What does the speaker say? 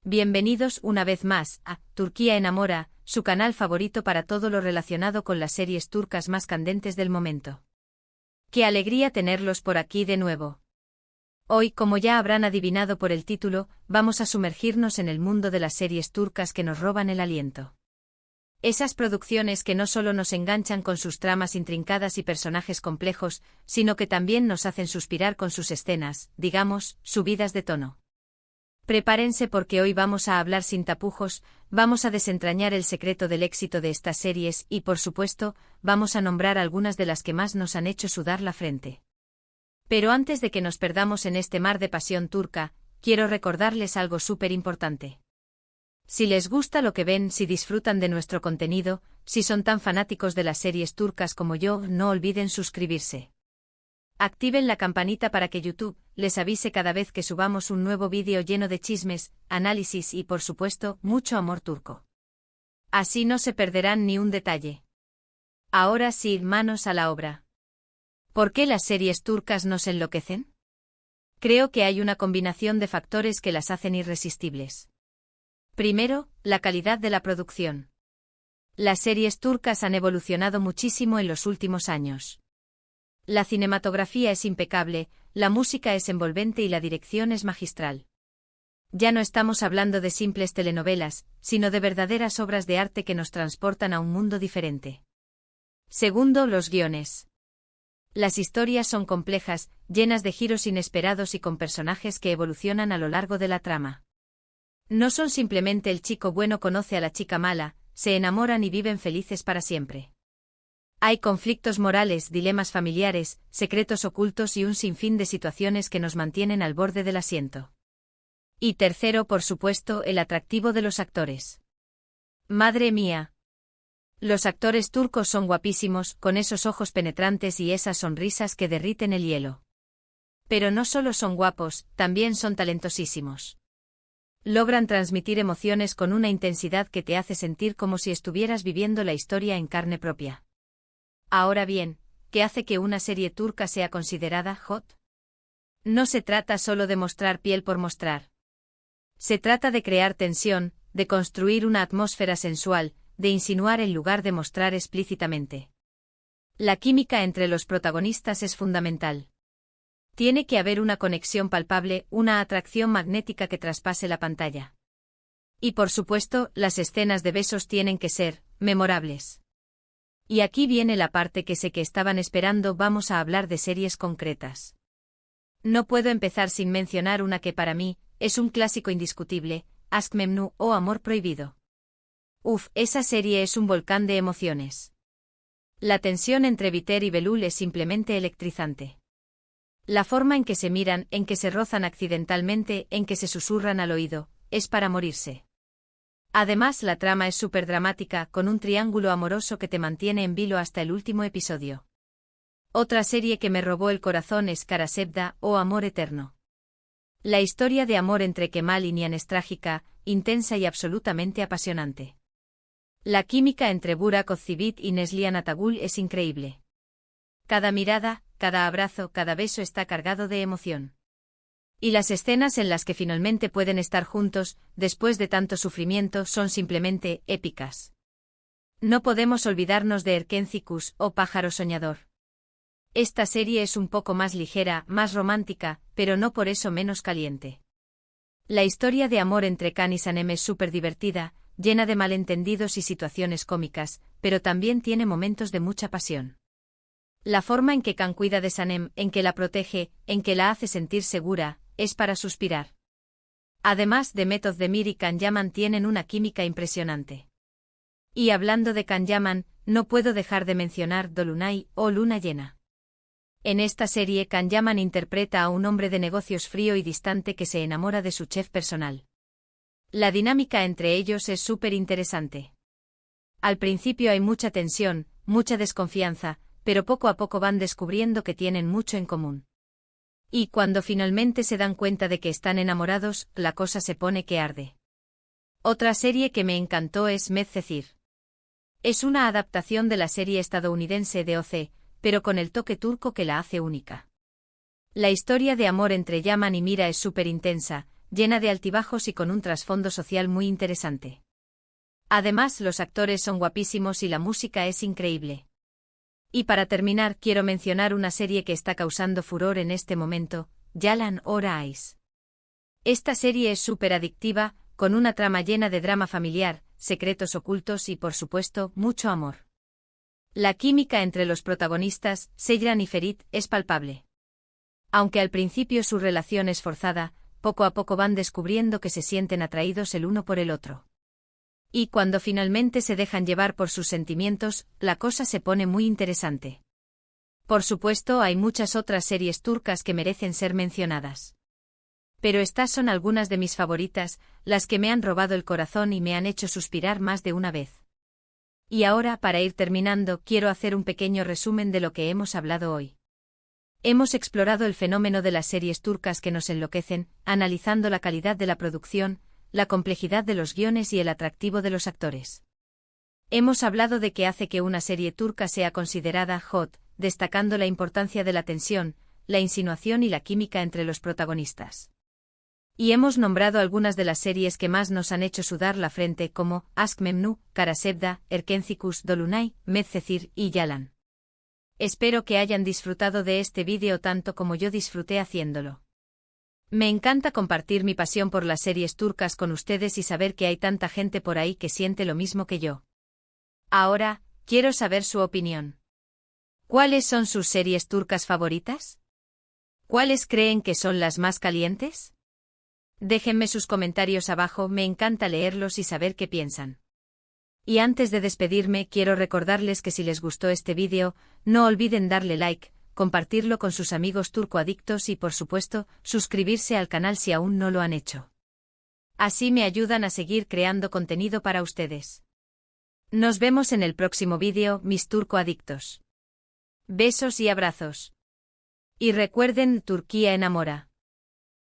Bienvenidos una vez más a Turquía Enamora, su canal favorito para todo lo relacionado con las series turcas más candentes del momento. ¡Qué alegría tenerlos por aquí de nuevo! Hoy, como ya habrán adivinado por el título, vamos a sumergirnos en el mundo de las series turcas que nos roban el aliento. Esas producciones que no solo nos enganchan con sus tramas intrincadas y personajes complejos, sino que también nos hacen suspirar con sus escenas, digamos, subidas de tono. Prepárense porque hoy vamos a hablar sin tapujos, vamos a desentrañar el secreto del éxito de estas series y, por supuesto, vamos a nombrar algunas de las que más nos han hecho sudar la frente. Pero antes de que nos perdamos en este mar de pasión turca, quiero recordarles algo súper importante. Si les gusta lo que ven, si disfrutan de nuestro contenido, si son tan fanáticos de las series turcas como yo, no olviden suscribirse. Activen la campanita para que YouTube les avise cada vez que subamos un nuevo vídeo lleno de chismes, análisis y, por supuesto, mucho amor turco. Así no se perderán ni un detalle. Ahora sí, manos a la obra. ¿Por qué las series turcas nos enloquecen? Creo que hay una combinación de factores que las hacen irresistibles. Primero, la calidad de la producción. Las series turcas han evolucionado muchísimo en los últimos años. La cinematografía es impecable, la música es envolvente y la dirección es magistral. Ya no estamos hablando de simples telenovelas, sino de verdaderas obras de arte que nos transportan a un mundo diferente. Segundo, los guiones. Las historias son complejas, llenas de giros inesperados y con personajes que evolucionan a lo largo de la trama. No son simplemente el chico bueno conoce a la chica mala, se enamoran y viven felices para siempre. Hay conflictos morales, dilemas familiares, secretos ocultos y un sinfín de situaciones que nos mantienen al borde del asiento. Y tercero, por supuesto, el atractivo de los actores. ¡Madre mía! Los actores turcos son guapísimos, con esos ojos penetrantes y esas sonrisas que derriten el hielo. Pero no solo son guapos, también son talentosísimos. Logran transmitir emociones con una intensidad que te hace sentir como si estuvieras viviendo la historia en carne propia. Ahora bien, ¿qué hace que una serie turca sea considerada hot? No se trata solo de mostrar piel por mostrar. Se trata de crear tensión, de construir una atmósfera sensual, de insinuar en lugar de mostrar explícitamente. La química entre los protagonistas es fundamental. Tiene que haber una conexión palpable, una atracción magnética que traspase la pantalla. Y por supuesto, las escenas de besos tienen que ser memorables. Y aquí viene la parte que sé que estaban esperando, vamos a hablar de series concretas. No puedo empezar sin mencionar una que para mí es un clásico indiscutible, Aşk Memnu o Amor Prohibido. Esa serie es un volcán de emociones. La tensión entre Biter y Belul es simplemente electrizante. La forma en que se miran, en que se rozan accidentalmente, en que se susurran al oído, es para morirse. Además, la trama es súper dramática, con un triángulo amoroso que te mantiene en vilo hasta el último episodio. Otra serie que me robó el corazón es Kara Sevda o Amor Eterno. La historia de amor entre Kemal y Nihan es trágica, intensa y absolutamente apasionante. La química entre Burak Özçivit y Neslihan Atagül es increíble. Cada mirada, cada abrazo, cada beso está cargado de emoción. Y las escenas en las que finalmente pueden estar juntos, después de tanto sufrimiento, son simplemente épicas. No podemos olvidarnos de Erkencikus o Pájaro Soñador. Esta serie es un poco más ligera, más romántica, pero no por eso menos caliente. La historia de amor entre Can y Sanem es súper divertida, llena de malentendidos y situaciones cómicas, pero también tiene momentos de mucha pasión. La forma en que Can cuida de Sanem, en que la protege, en que la hace sentir segura, es para suspirar. Además, Demet Özdemir y Can Yaman tienen una química impresionante. Y hablando de Can Yaman, no puedo dejar de mencionar Dolunay o Luna Llena. En esta serie Can Yaman interpreta a un hombre de negocios frío y distante que se enamora de su chef personal. La dinámica entre ellos es súper interesante. Al principio hay mucha tensión, mucha desconfianza, pero poco a poco van descubriendo que tienen mucho en común. Y cuando finalmente se dan cuenta de que están enamorados, la cosa se pone que arde. Otra serie que me encantó es Medcezir. Es una adaptación de la serie estadounidense de OC, pero con el toque turco que la hace única. La historia de amor entre Yaman y Mira es súper intensa, llena de altibajos y con un trasfondo social muy interesante. Además, los actores son guapísimos y la música es increíble. Y para terminar, quiero mencionar una serie que está causando furor en este momento, Yalan or Ice. Esta serie es súper adictiva, con una trama llena de drama familiar, secretos ocultos y, por supuesto, mucho amor. La química entre los protagonistas, Seyran y Ferit, es palpable. Aunque al principio su relación es forzada, poco a poco van descubriendo que se sienten atraídos el uno por el otro. Y cuando finalmente se dejan llevar por sus sentimientos, la cosa se pone muy interesante. Por supuesto, hay muchas otras series turcas que merecen ser mencionadas. Pero estas son algunas de mis favoritas, las que me han robado el corazón y me han hecho suspirar más de una vez. Y ahora, para ir terminando, quiero hacer un pequeño resumen de lo que hemos hablado hoy. Hemos explorado el fenómeno de las series turcas que nos enloquecen, analizando la calidad de la producción, la complejidad de los guiones y el atractivo de los actores. Hemos hablado de qué hace que una serie turca sea considerada hot, destacando la importancia de la tensión, la insinuación y la química entre los protagonistas. Y hemos nombrado algunas de las series que más nos han hecho sudar la frente como Aşk Memnu, Karasevda, Erkencikus Dolunay, Medcezir y Yalan. Espero que hayan disfrutado de este vídeo tanto como yo disfruté haciéndolo. Me encanta compartir mi pasión por las series turcas con ustedes y saber que hay tanta gente por ahí que siente lo mismo que yo. Ahora, quiero saber su opinión. ¿Cuáles son sus series turcas favoritas? ¿Cuáles creen que son las más calientes? Déjenme sus comentarios abajo, me encanta leerlos y saber qué piensan. Y antes de despedirme, quiero recordarles que si les gustó este vídeo, no olviden darle like, compartirlo con sus amigos turcoadictos y, por supuesto, suscribirse al canal si aún no lo han hecho. Así me ayudan a seguir creando contenido para ustedes. Nos vemos en el próximo vídeo, mis turcoadictos. Besos y abrazos. Y recuerden, Turquía enamora.